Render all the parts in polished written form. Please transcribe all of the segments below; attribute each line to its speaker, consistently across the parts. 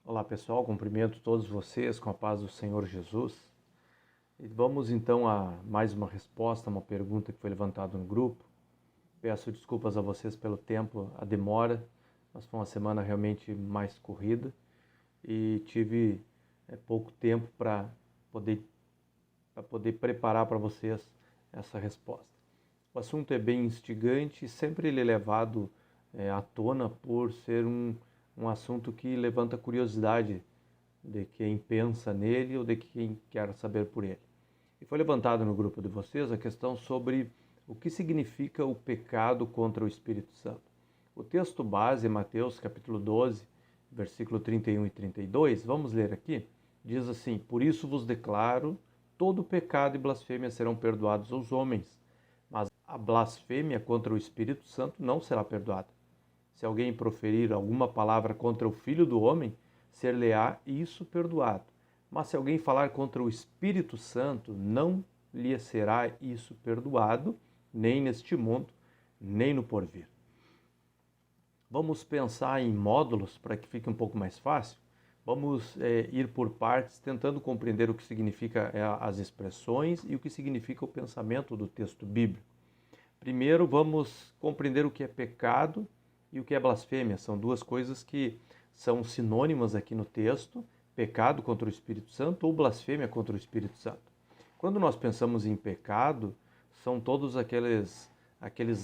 Speaker 1: Olá pessoal, cumprimento todos vocês com a paz do Senhor Jesus. E vamos então a mais uma resposta a uma pergunta que foi levantada no grupo. Peço desculpas a vocês pelo tempo, a demora, mas foi uma semana realmente mais corrida e tive pouco tempo para poder preparar para vocês essa resposta. O assunto é bem instigante e sempre ele é levado à tona por ser um assunto que levanta curiosidade de quem pensa nele ou de quem quer saber por ele. E foi levantado no grupo de vocês a questão sobre o que significa o pecado contra o Espírito Santo. O texto base é Mateus capítulo 12, versículo 31 e 32, vamos ler aqui, diz assim: Por isso vos declaro, todo pecado e blasfêmia serão perdoados aos homens, mas a blasfêmia contra o Espírito Santo não será perdoada. Se alguém proferir alguma palavra contra o Filho do Homem, ser-lhe-á isso perdoado. Mas se alguém falar contra o Espírito Santo, não lhe será isso perdoado, nem neste mundo, nem no porvir. Vamos pensar em módulos para que fique um pouco mais fácil. Vamos ir por partes, tentando compreender o que significa as expressões e o que significa o pensamento do texto bíblico. Primeiro, vamos compreender o que é pecado e o que é blasfêmia. São duas coisas que são sinônimas aqui no texto: pecado contra o Espírito Santo ou blasfêmia contra o Espírito Santo. Quando nós pensamos em pecado, são todos aqueles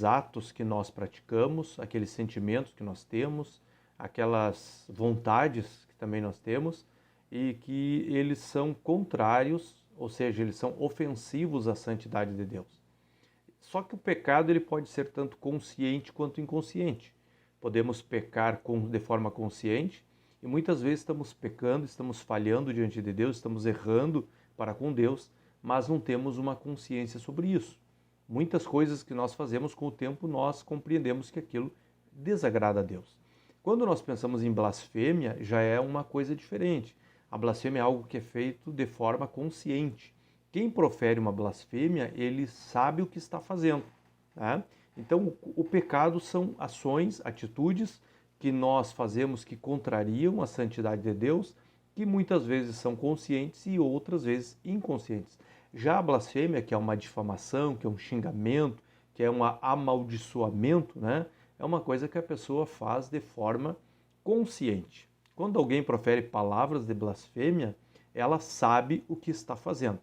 Speaker 1: atos que nós praticamos, aqueles sentimentos que nós temos, aquelas vontades que também nós temos e que eles são contrários, ou seja, eles são ofensivos à santidade de Deus. Só que o pecado ele pode ser tanto consciente quanto inconsciente. Podemos pecar de forma consciente e muitas vezes estamos pecando, estamos falhando diante de Deus, estamos errando para com Deus, mas não temos uma consciência sobre isso. Muitas coisas que nós fazemos com o tempo, nós compreendemos que aquilo desagrada a Deus. Quando nós pensamos em blasfêmia, já é uma coisa diferente. A blasfêmia é algo que é feito de forma consciente. Quem profere uma blasfêmia, ele sabe o que está fazendo, tá? Então, o pecado são ações, atitudes que nós fazemos que contrariam a santidade de Deus, que muitas vezes são conscientes e outras vezes inconscientes. Já a blasfêmia, que é uma difamação, que é um xingamento, que é um amaldiçoamento, né? É uma coisa que a pessoa faz de forma consciente. Quando alguém profere palavras de blasfêmia, ela sabe o que está fazendo.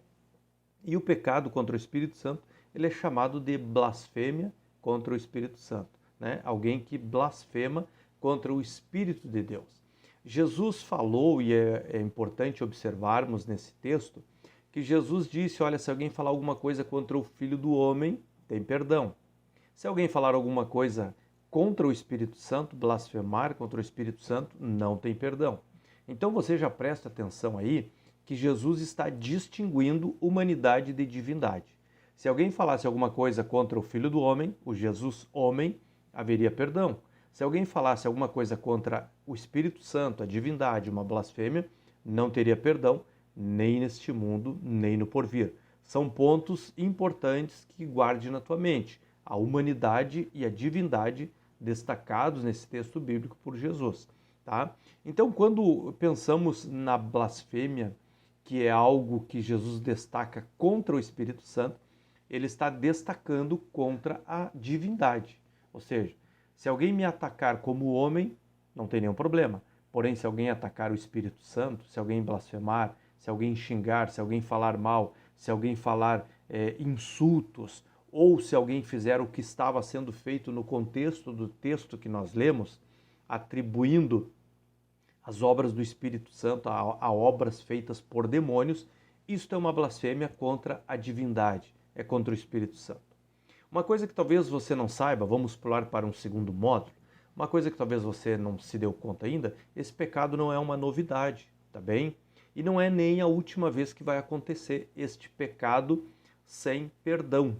Speaker 1: E o pecado contra o Espírito Santo, ele é chamado de blasfêmia contra o Espírito Santo, né? Alguém que blasfema contra o Espírito de Deus. Jesus falou, e é importante observarmos nesse texto, que Jesus disse, olha, se alguém falar alguma coisa contra o Filho do Homem, tem perdão. Se alguém falar alguma coisa contra o Espírito Santo, blasfemar contra o Espírito Santo, não tem perdão. Então você já presta atenção aí que Jesus está distinguindo humanidade de divindade. Se alguém falasse alguma coisa contra o Filho do Homem, o Jesus homem, haveria perdão. Se alguém falasse alguma coisa contra o Espírito Santo, a divindade, uma blasfêmia, não teria perdão, nem neste mundo, nem no porvir. São pontos importantes que guarde na tua mente. A humanidade e a divindade destacados nesse texto bíblico por Jesus, tá? Então, quando pensamos na blasfêmia, que é algo que Jesus destaca contra o Espírito Santo, ele está destacando contra a divindade. Ou seja, se alguém me atacar como homem, não tem nenhum problema. Porém, se alguém atacar o Espírito Santo, se alguém blasfemar, se alguém xingar, se alguém falar mal, se alguém falar insultos, ou se alguém fizer o que estava sendo feito no contexto do texto que nós lemos, atribuindo as obras do Espírito Santo a obras feitas por demônios, isto é uma blasfêmia contra a divindade, é contra o Espírito Santo. Uma coisa que talvez você não saiba, vamos pular para um segundo módulo, uma coisa que talvez você não se deu conta ainda, esse pecado não é uma novidade, tá bem? E não é nem a última vez que vai acontecer este pecado sem perdão.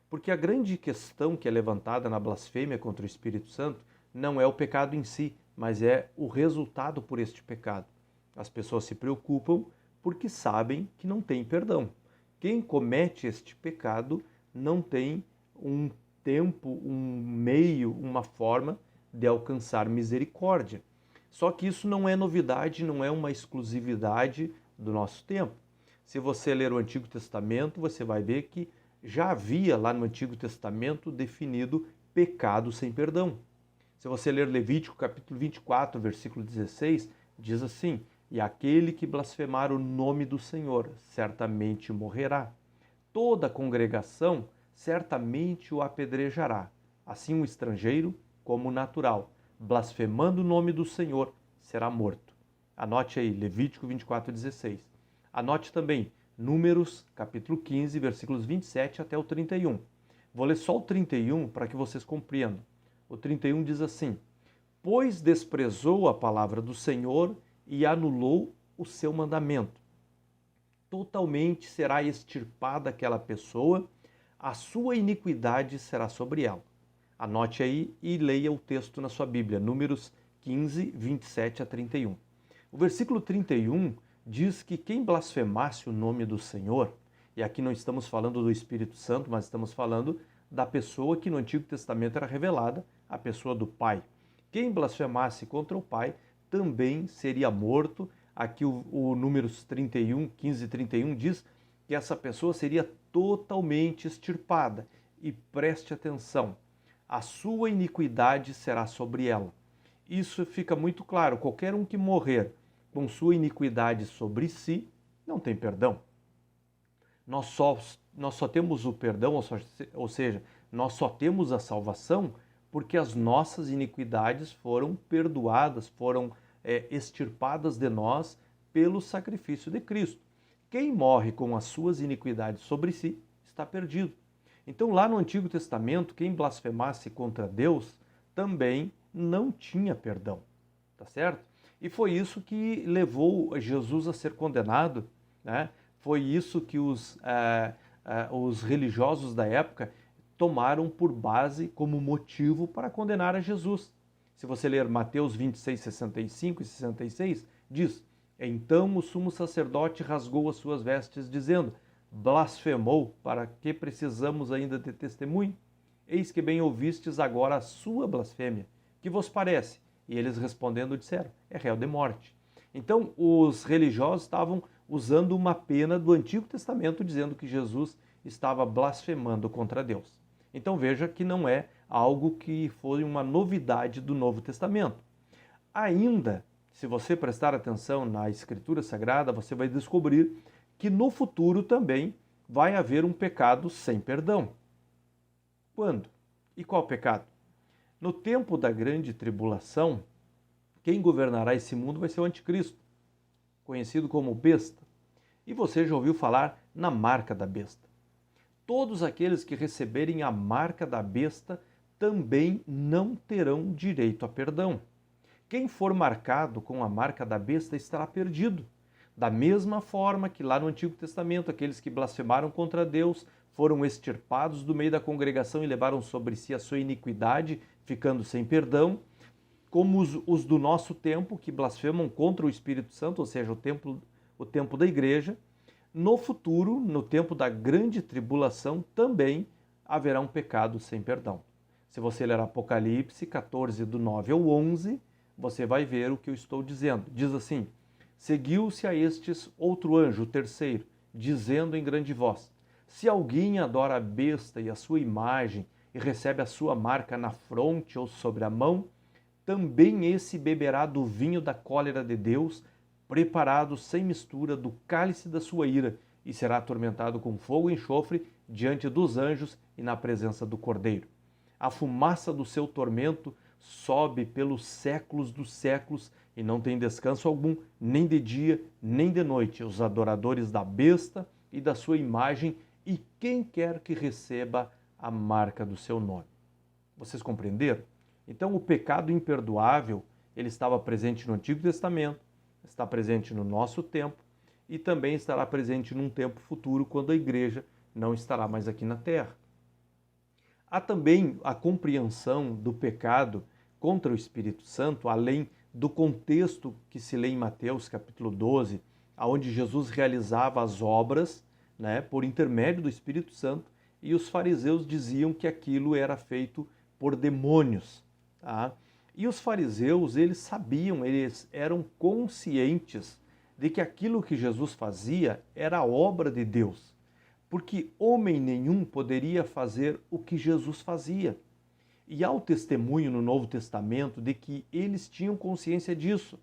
Speaker 1: Porque a grande questão que é levantada na blasfêmia contra o Espírito Santo não é o pecado em si, mas é o resultado por este pecado. As pessoas se preocupam porque sabem que não tem perdão. Quem comete este pecado não tem um tempo, um meio, uma forma de alcançar misericórdia. Só que isso não é novidade, não é uma exclusividade do nosso tempo. Se você ler o Antigo Testamento, você vai ver que já havia lá no Antigo Testamento definido pecado sem perdão. Se você ler Levítico capítulo 24, versículo 16, diz assim: e aquele que blasfemar o nome do Senhor certamente morrerá. Toda a congregação certamente o apedrejará, assim o estrangeiro como o natural, blasfemando o nome do Senhor, será morto. Anote aí, Levítico 24:16. Anote também Números, capítulo 15, versículos 27 até o 31. Vou ler só o 31 para que vocês compreendam. O 31 diz assim: pois desprezou a palavra do Senhor e anulou o seu mandamento. Totalmente será extirpada aquela pessoa, a sua iniquidade será sobre ela. Anote aí e leia o texto na sua Bíblia, Números 15, 27 a 31. O versículo 31 diz que quem blasfemasse o nome do Senhor, e aqui não estamos falando do Espírito Santo, mas estamos falando da pessoa que no Antigo Testamento era revelada, a pessoa do Pai. Quem blasfemasse contra o Pai também seria morto. Aqui o Números 31, 15 e 31 diz que essa pessoa seria totalmente extirpada. E preste atenção, a sua iniquidade será sobre ela. Isso fica muito claro, qualquer um que morrer com sua iniquidade sobre si, não tem perdão. Nós só temos o perdão, ou seja, nós só temos a salvação porque as nossas iniquidades foram perdoadas, foram extirpadas de nós pelo sacrifício de Cristo. Quem morre com as suas iniquidades sobre si está perdido. Então, lá no Antigo Testamento, quem blasfemasse contra Deus também não tinha perdão, tá certo? E foi isso que levou Jesus a ser condenado, né? Foi isso que os religiosos da época tomaram por base como motivo para condenar a Jesus. Se você ler Mateus 26, 65 e 66, diz: então o sumo sacerdote rasgou as suas vestes, dizendo: blasfemou, para que precisamos ainda de testemunho? Eis que bem ouvistes agora a sua blasfêmia. Que vos parece? E eles respondendo disseram: é réu de morte. Então os religiosos estavam usando uma pena do Antigo Testamento, dizendo que Jesus estava blasfemando contra Deus. Então veja que não é algo que foi uma novidade do Novo Testamento. Ainda, se você prestar atenção na Escritura Sagrada, você vai descobrir que no futuro também vai haver um pecado sem perdão. Quando? E qual pecado? No tempo da grande tribulação, quem governará esse mundo vai ser o anticristo, conhecido como besta. E você já ouviu falar na marca da besta. Todos aqueles que receberem a marca da besta também não terão direito a perdão. Quem for marcado com a marca da besta estará perdido. Da mesma forma que lá no Antigo Testamento, aqueles que blasfemaram contra Deus foram extirpados do meio da congregação e levaram sobre si a sua iniquidade, ficando sem perdão, como os do nosso tempo, que blasfemam contra o Espírito Santo, ou seja, o tempo da igreja, no futuro, no tempo da grande tribulação, também haverá um pecado sem perdão. Se você ler Apocalipse 14, do 9 ao 11, você vai ver o que eu estou dizendo. Diz assim: seguiu-se a estes outro anjo, o terceiro, dizendo em grande voz: se alguém adora a besta e a sua imagem e recebe a sua marca na fronte ou sobre a mão, também esse beberá do vinho da cólera de Deus, preparado sem mistura do cálice da sua ira, e será atormentado com fogo e enxofre diante dos anjos e na presença do Cordeiro. A fumaça do seu tormento sobe pelos séculos dos séculos e não tem descanso algum, nem de dia, nem de noite, os adoradores da besta e da sua imagem e quem quer que receba a marca do seu nome. Vocês compreenderam? Então o pecado imperdoável, ele estava presente no Antigo Testamento, está presente no nosso tempo e também estará presente num tempo futuro, quando a igreja não estará mais aqui na terra. Há também a compreensão do pecado contra o Espírito Santo, além do contexto que se lê em Mateus capítulo 12, onde Jesus realizava as obras, por intermédio do Espírito Santo, e os fariseus diziam que aquilo era feito por demônios. Tá? E os fariseus, eles sabiam, eles eram conscientes de que aquilo que Jesus fazia era obra de Deus, porque homem nenhum poderia fazer o que Jesus fazia. E há o testemunho no Novo Testamento de que eles tinham consciência disso.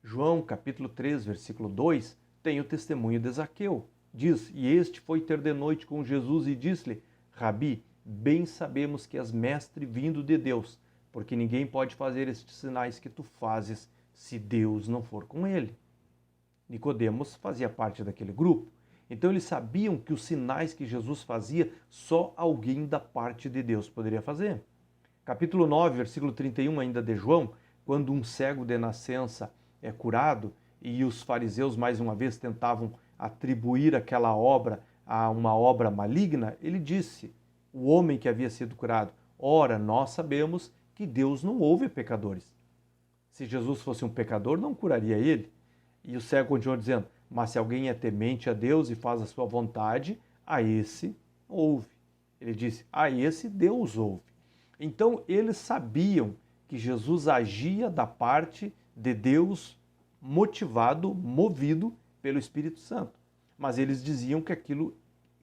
Speaker 1: João, capítulo 3, versículo 2, tem o testemunho de Zaqueu. Diz, e este foi ter de noite com Jesus e disse-lhe, Rabi, bem sabemos que és mestre vindo de Deus, porque ninguém pode fazer estes sinais que tu fazes se Deus não for com ele. Nicodemos fazia parte daquele grupo. Então eles sabiam que os sinais que Jesus fazia, só alguém da parte de Deus poderia fazer. Capítulo 9, versículo 31 ainda de João, quando um cego de nascença é curado e os fariseus mais uma vez tentavam atribuir aquela obra a uma obra maligna, ele disse, o homem que havia sido curado, ora, nós sabemos que Deus não ouve pecadores. Se Jesus fosse um pecador, não curaria ele. E o cego continuou dizendo, mas se alguém é temente a Deus e faz a sua vontade, a esse ouve. Ele disse, a esse Deus ouve. Então eles sabiam que Jesus agia da parte de Deus, motivado, movido pelo Espírito Santo. Mas eles diziam que aquilo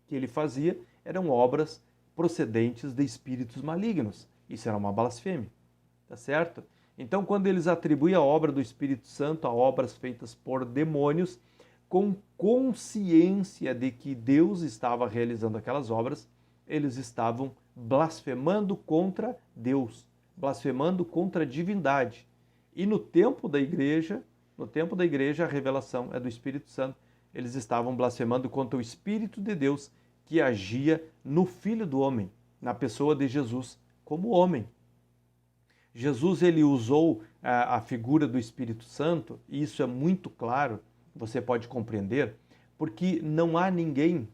Speaker 1: que ele fazia eram obras procedentes de espíritos malignos. Isso era uma blasfêmia, tá certo? Então, quando eles atribuem a obra do Espírito Santo a obras feitas por demônios, com consciência de que Deus estava realizando aquelas obras, eles estavam blasfemando contra Deus, blasfemando contra a divindade. E no tempo da igreja, a revelação é do Espírito Santo, eles estavam blasfemando contra o Espírito de Deus que agia no Filho do Homem, na pessoa de Jesus, como homem. Jesus ele usou a figura do Espírito Santo, e isso é muito claro, você pode compreender, porque não há ninguém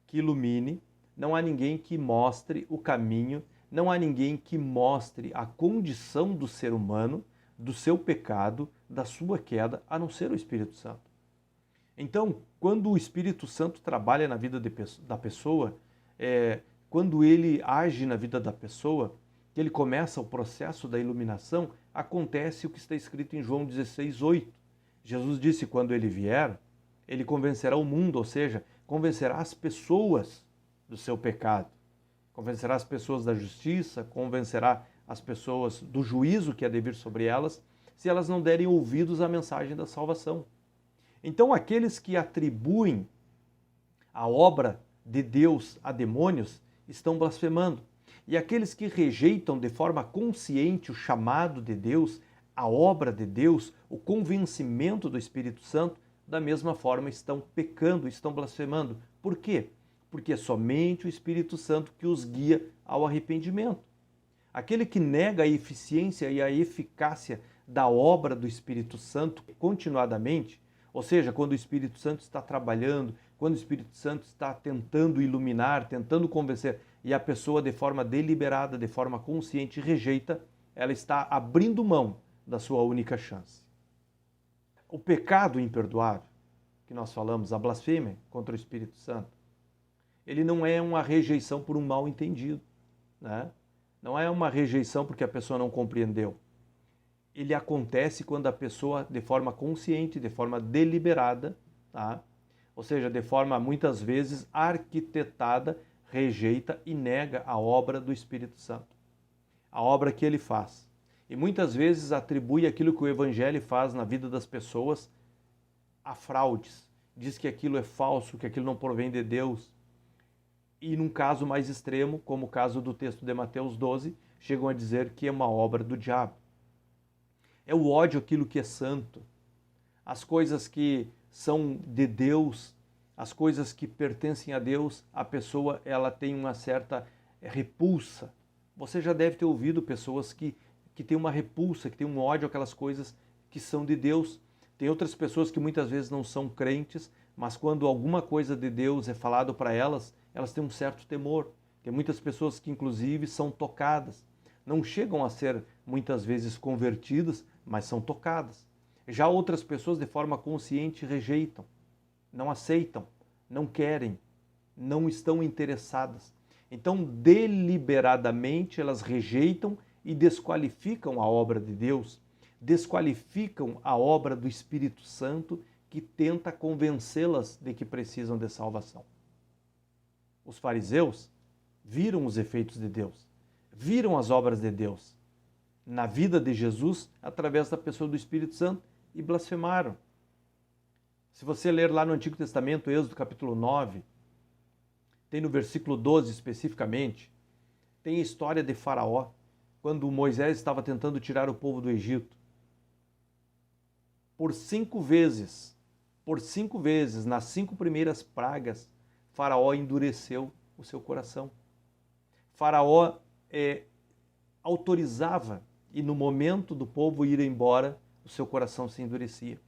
Speaker 1: que ilumine, não há ninguém que mostre o caminho, não há ninguém que mostre a condição do ser humano, do seu pecado, da sua queda, a não ser o Espírito Santo. Então, quando o Espírito Santo trabalha na vida da pessoa, quando ele age na vida da pessoa, que ele começa o processo da iluminação, acontece o que está escrito em João 16:8. Jesus disse, quando ele vier, ele convencerá o mundo, ou seja, convencerá as pessoas do seu pecado, convencerá as pessoas da justiça, convencerá as pessoas do juízo que há de vir sobre elas, se elas não derem ouvidos à mensagem da salvação. Então, aqueles que atribuem a obra de Deus a demônios estão blasfemando. E aqueles que rejeitam de forma consciente o chamado de Deus, a obra de Deus, o convencimento do Espírito Santo, da mesma forma estão pecando, estão blasfemando. Por quê? Porque é somente o Espírito Santo que os guia ao arrependimento. Aquele que nega a eficiência e a eficácia da obra do Espírito Santo continuadamente, ou seja, quando o Espírito Santo está trabalhando, quando o Espírito Santo está tentando iluminar, tentando convencer, e a pessoa de forma deliberada, de forma consciente rejeita, ela está abrindo mão da sua única chance. O pecado imperdoável, que nós falamos, a blasfêmia contra o Espírito Santo, ele não é uma rejeição por um mal entendido, né? Não é uma rejeição porque a pessoa não compreendeu. Ele acontece quando a pessoa, de forma consciente, de forma deliberada, tá? Ou seja, de forma muitas vezes arquitetada, rejeita e nega a obra do Espírito Santo, a obra que ele faz. E muitas vezes atribui aquilo que o Evangelho faz na vida das pessoas a fraudes. Diz que aquilo é falso, que aquilo não provém de Deus. E num caso mais extremo, como o caso do texto de Mateus 12, chegam a dizer que é uma obra do diabo. É o ódio aquilo que é santo. As coisas que são de Deus, as coisas que pertencem a Deus, a pessoa ela tem uma certa repulsa. Você já deve ter ouvido pessoas que têm uma repulsa, que têm um ódio àquelas coisas que são de Deus. Tem outras pessoas que muitas vezes não são crentes, mas quando alguma coisa de Deus é falado para elas, elas têm um certo temor. Tem muitas pessoas que inclusive são tocadas. Não chegam a ser muitas vezes convertidas, mas são tocadas. Já outras pessoas de forma consciente rejeitam, não aceitam, não querem, não estão interessadas. Então, deliberadamente, elas rejeitam e desqualificam a obra de Deus, desqualificam a obra do Espírito Santo que tenta convencê-las de que precisam de salvação. Os fariseus viram os efeitos de Deus, viram as obras de Deus na vida de Jesus através da pessoa do Espírito Santo e blasfemaram. Se você ler lá no Antigo Testamento, Êxodo capítulo 9, tem no versículo 12 especificamente, tem a história de Faraó, quando Moisés estava tentando tirar o povo do Egito. Por cinco vezes, nas 5 primeiras pragas, Faraó endureceu o seu coração. Faraó autorizava e no momento do povo ir embora, o seu coração se endurecia.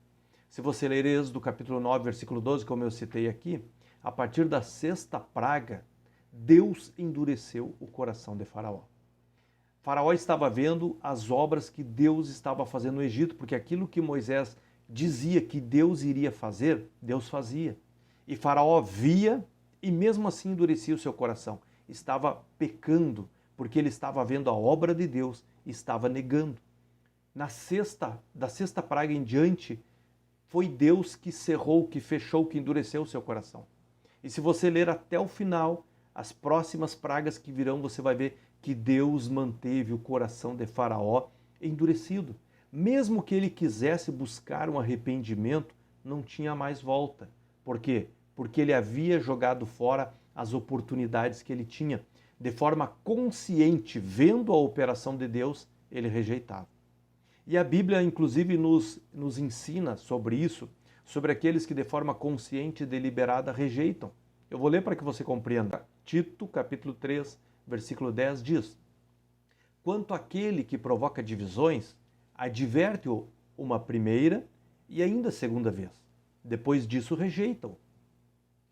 Speaker 1: Se você ler Êxodo capítulo 9, versículo 12, como eu citei aqui, a partir da 6ª praga, Deus endureceu o coração de Faraó. Faraó estava vendo as obras que Deus estava fazendo no Egito, porque aquilo que Moisés dizia que Deus iria fazer, Deus fazia. E Faraó via e mesmo assim endurecia o seu coração. Estava pecando, porque ele estava vendo a obra de Deus e estava negando. Da 6ª praga em diante, foi Deus que cerrou, que fechou, que endureceu o seu coração. E se você ler até o final, as próximas pragas que virão, você vai ver que Deus manteve o coração de Faraó endurecido. Mesmo que ele quisesse buscar um arrependimento, não tinha mais volta. Por quê? Porque ele havia jogado fora as oportunidades que ele tinha. De forma consciente, vendo a operação de Deus, ele rejeitava. E a Bíblia, inclusive, nos ensina sobre isso, sobre aqueles que de forma consciente e deliberada rejeitam. Eu vou ler para que você compreenda. Tito, capítulo 3, versículo 10 diz: quanto àquele que provoca divisões, adverte-o uma primeira e ainda segunda vez. Depois disso, rejeita-o.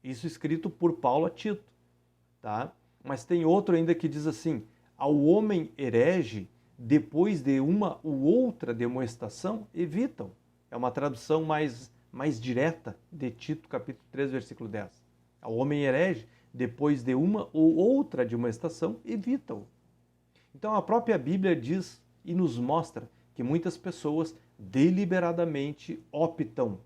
Speaker 1: Isso escrito por Paulo a Tito. Tá? Mas tem outro ainda que diz assim: ao homem herege, depois de uma ou outra demonstração, evitam. É uma tradução mais direta de Tito, capítulo 3, versículo 10. Ao homem herege, depois de uma ou outra demonstração, evitam. Então a própria Bíblia diz e nos mostra que muitas pessoas deliberadamente optam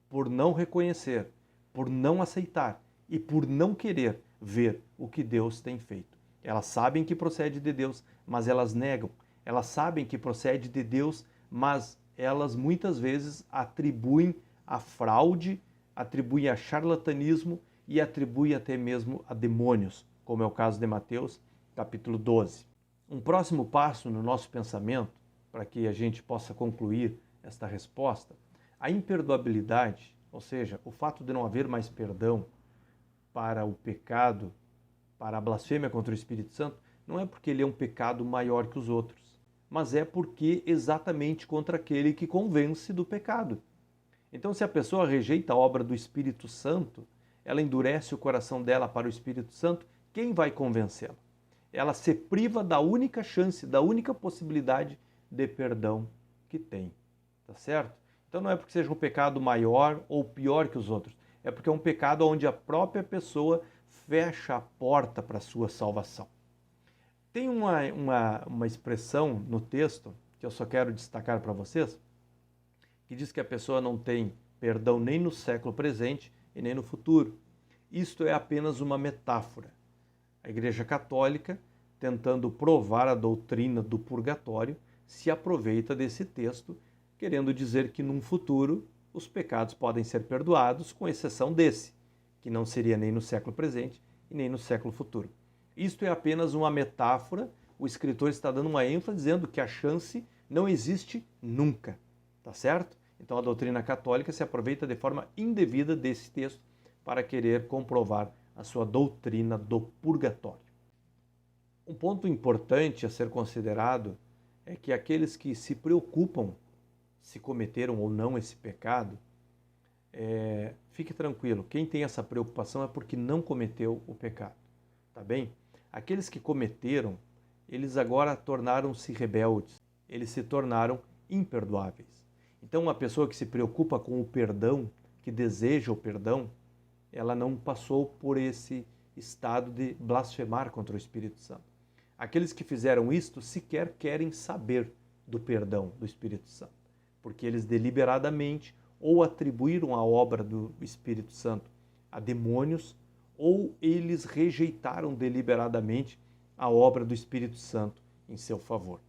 Speaker 1: por não reconhecer, por não aceitar e por não querer ver o que Deus tem feito. Elas sabem que procede de Deus, mas elas negam. Elas sabem que procede de Deus, mas elas muitas vezes atribuem a fraude, atribuem a charlatanismo e atribuem até mesmo a demônios, como é o caso de Mateus, capítulo 12. Um próximo passo no nosso pensamento, para que a gente possa concluir esta resposta, a imperdoabilidade, ou seja, o fato de não haver mais perdão para o pecado, para a blasfêmia contra o Espírito Santo, não é porque ele é um pecado maior que os outros, mas é porque exatamente contra aquele que convence do pecado. Então, se a pessoa rejeita a obra do Espírito Santo, ela endurece o coração dela para o Espírito Santo, quem vai convencê-la? Ela se priva da única chance, da única possibilidade de perdão que tem. Tá certo? Então não é porque seja um pecado maior ou pior que os outros, é porque é um pecado onde a própria pessoa fecha a porta para a sua salvação. Tem uma expressão no texto que eu só quero destacar para vocês, que diz que a pessoa não tem perdão nem no século presente e nem no futuro. Isto é apenas uma metáfora. A Igreja Católica, tentando provar a doutrina do purgatório, se aproveita desse texto, querendo dizer que num futuro os pecados podem ser perdoados, com exceção desse, que não seria nem no século presente e nem no século futuro. Isto é apenas uma metáfora, o escritor está dando uma ênfase dizendo que a chance não existe nunca, tá certo? Então a doutrina católica se aproveita de forma indevida desse texto para querer comprovar a sua doutrina do purgatório. Um ponto importante a ser considerado é que aqueles que se preocupam se cometeram ou não esse pecado, fique tranquilo, quem tem essa preocupação é porque não cometeu o pecado, tá bem? Aqueles que cometeram, eles agora tornaram-se rebeldes, eles se tornaram imperdoáveis. Então, uma pessoa que se preocupa com o perdão, que deseja o perdão, ela não passou por esse estado de blasfemar contra o Espírito Santo. Aqueles que fizeram isto sequer querem saber do perdão do Espírito Santo, porque eles deliberadamente ou atribuíram a obra do Espírito Santo a demônios, ou eles rejeitaram deliberadamente a obra do Espírito Santo em seu favor.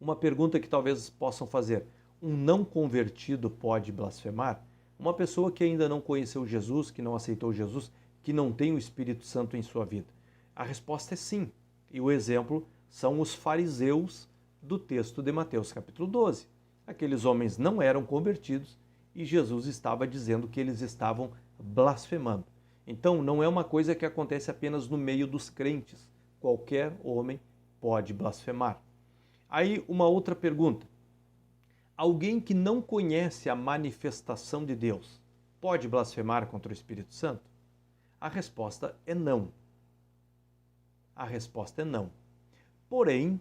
Speaker 1: Uma pergunta que talvez possam fazer: um não convertido pode blasfemar? Uma pessoa que ainda não conheceu Jesus, que não aceitou Jesus, que não tem o Espírito Santo em sua vida? A resposta é sim. E o exemplo são os fariseus do texto de Mateus capítulo 12. Aqueles homens não eram convertidos e Jesus estava dizendo que eles estavam blasfemando. Então não é uma coisa que acontece apenas no meio dos crentes. Qualquer homem pode blasfemar. Aí uma outra pergunta: alguém que não conhece a manifestação de Deus pode blasfemar contra o Espírito Santo? A resposta é não. A resposta é não. Porém,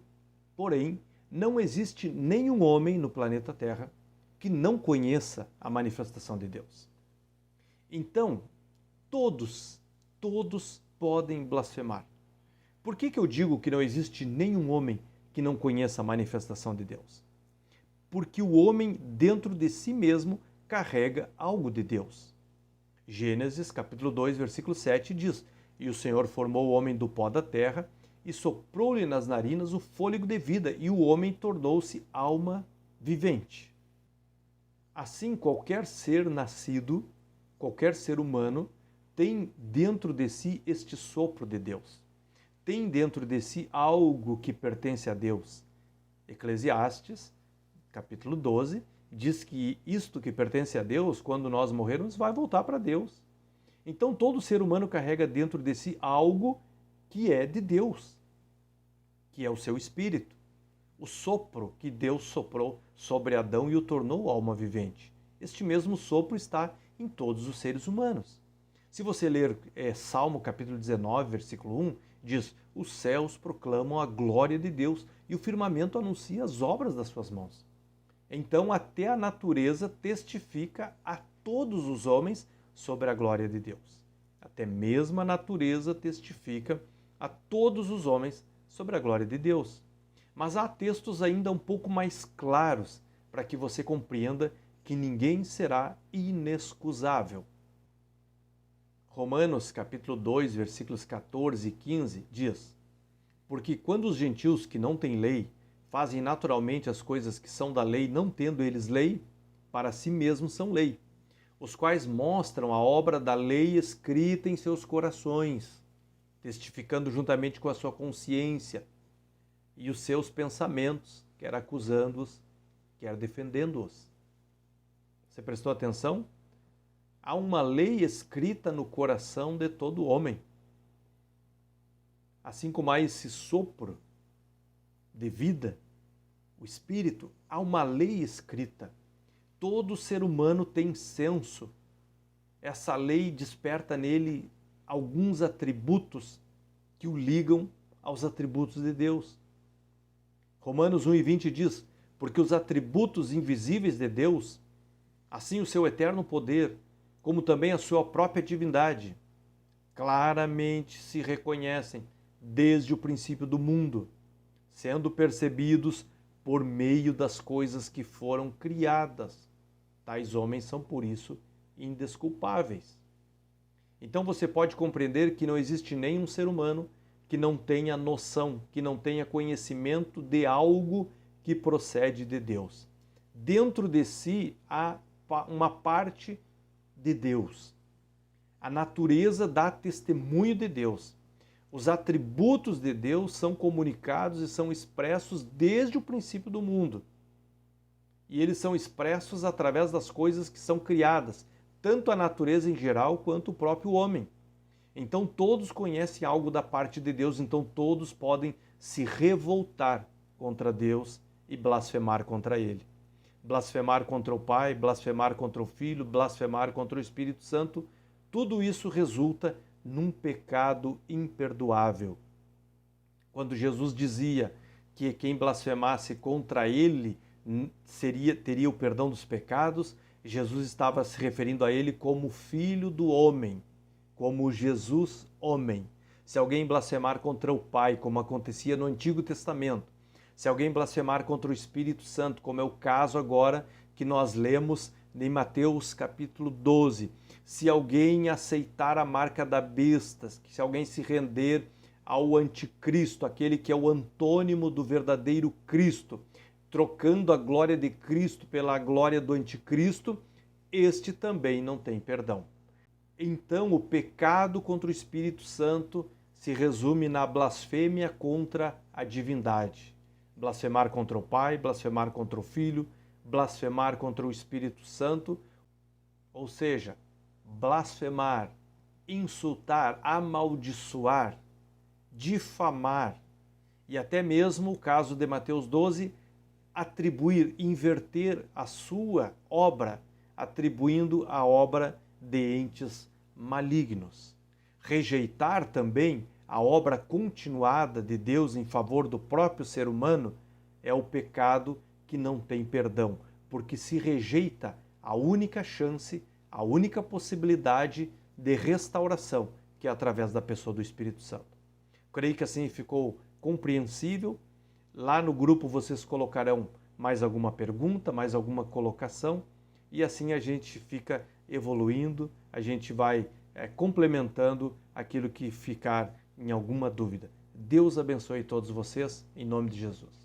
Speaker 1: não existe nenhum homem no planeta Terra que não conheça a manifestação de Deus. Então, todos podem blasfemar. Por que eu digo que não existe nenhum homem que não conheça a manifestação de Deus? Porque o homem dentro de si mesmo carrega algo de Deus. Gênesis capítulo 2, versículo 7 diz: "E o Senhor formou o homem do pó da terra e soprou-lhe nas narinas o fôlego de vida, e o homem tornou-se alma vivente." Assim, qualquer ser nascido, qualquer ser humano, tem dentro de si este sopro de Deus. Tem dentro de si algo que pertence a Deus. Eclesiastes, capítulo 12, diz que isto que pertence a Deus, quando nós morrermos, vai voltar para Deus. Então todo ser humano carrega dentro de si algo que é de Deus, que é o seu espírito, o sopro que Deus soprou sobre Adão e o tornou alma vivente. Este mesmo sopro está em todos os seres humanos. Se você ler Salmo capítulo 19, versículo 1, diz: "Os céus proclamam a glória de Deus e o firmamento anuncia as obras das suas mãos." Então até a natureza testifica a todos os homens sobre a glória de Deus. Até mesmo a natureza testifica a todos os homens sobre a glória de Deus. Mas há textos ainda um pouco mais claros para que você compreenda que ninguém será inexcusável. Romanos capítulo 2, versículos 14 e 15 diz: "Porque quando os gentios que não têm lei fazem naturalmente as coisas que são da lei, não tendo eles lei, para si mesmos são lei, os quais mostram a obra da lei escrita em seus corações, testificando juntamente com a sua consciência e os seus pensamentos, quer acusando-os, quer defendendo-os." Você prestou atenção? Há uma lei escrita no coração de todo homem. Assim como há esse sopro de vida, o Espírito, há uma lei escrita. Todo ser humano tem senso. Essa lei desperta nele alguns atributos que o ligam aos atributos de Deus. Romanos 1:20 diz: "Porque os atributos invisíveis de Deus, assim o seu eterno poder, como também a sua própria divindade, claramente se reconhecem desde o princípio do mundo, sendo percebidos por meio das coisas que foram criadas. Tais homens são, por isso, indesculpáveis." Então você pode compreender que não existe nenhum ser humano que não tenha noção, que não tenha conhecimento de algo que procede de Deus. Dentro de si há uma parte de Deus. A natureza dá testemunho de Deus. Os atributos de Deus são comunicados e são expressos desde o princípio do mundo. E eles são expressos através das coisas que são criadas, tanto a natureza em geral quanto o próprio homem. Então todos conhecem algo da parte de Deus, então todos podem se revoltar contra Deus e blasfemar contra Ele. Blasfemar contra o Pai, blasfemar contra o Filho, blasfemar contra o Espírito Santo, tudo isso resulta num pecado imperdoável. Quando Jesus dizia que quem blasfemasse contra Ele teria o perdão dos pecados, Jesus estava se referindo a Ele como Filho do homem, como Jesus homem. se alguém blasfemar contra o Pai, como acontecia no Antigo Testamento, se alguém blasfemar contra o Espírito Santo, como é o caso agora que nós lemos em Mateus capítulo 12, se alguém aceitar a marca da besta, se alguém se render ao anticristo, aquele que é o antônimo do verdadeiro Cristo, trocando a glória de Cristo pela glória do anticristo, este também não tem perdão. Então, o pecado contra o Espírito Santo se resume na blasfêmia contra a divindade. Blasfemar contra o Pai, blasfemar contra o Filho, blasfemar contra o Espírito Santo, ou seja, blasfemar, insultar, amaldiçoar, difamar e até mesmo o caso de Mateus 12, atribuir, inverter a sua obra, atribuindo a obra de entes malignos. Rejeitar também a obra continuada de Deus em favor do próprio ser humano é o pecado que não tem perdão, porque se rejeita a única chance, a única possibilidade de restauração, que é através da pessoa do Espírito Santo. Creio que assim ficou compreensível. Lá no grupo vocês colocarão mais alguma pergunta, mais alguma colocação, e assim a gente fica evoluindo, a gente vai complementando aquilo que ficar em alguma dúvida. Deus abençoe todos vocês, em nome de Jesus.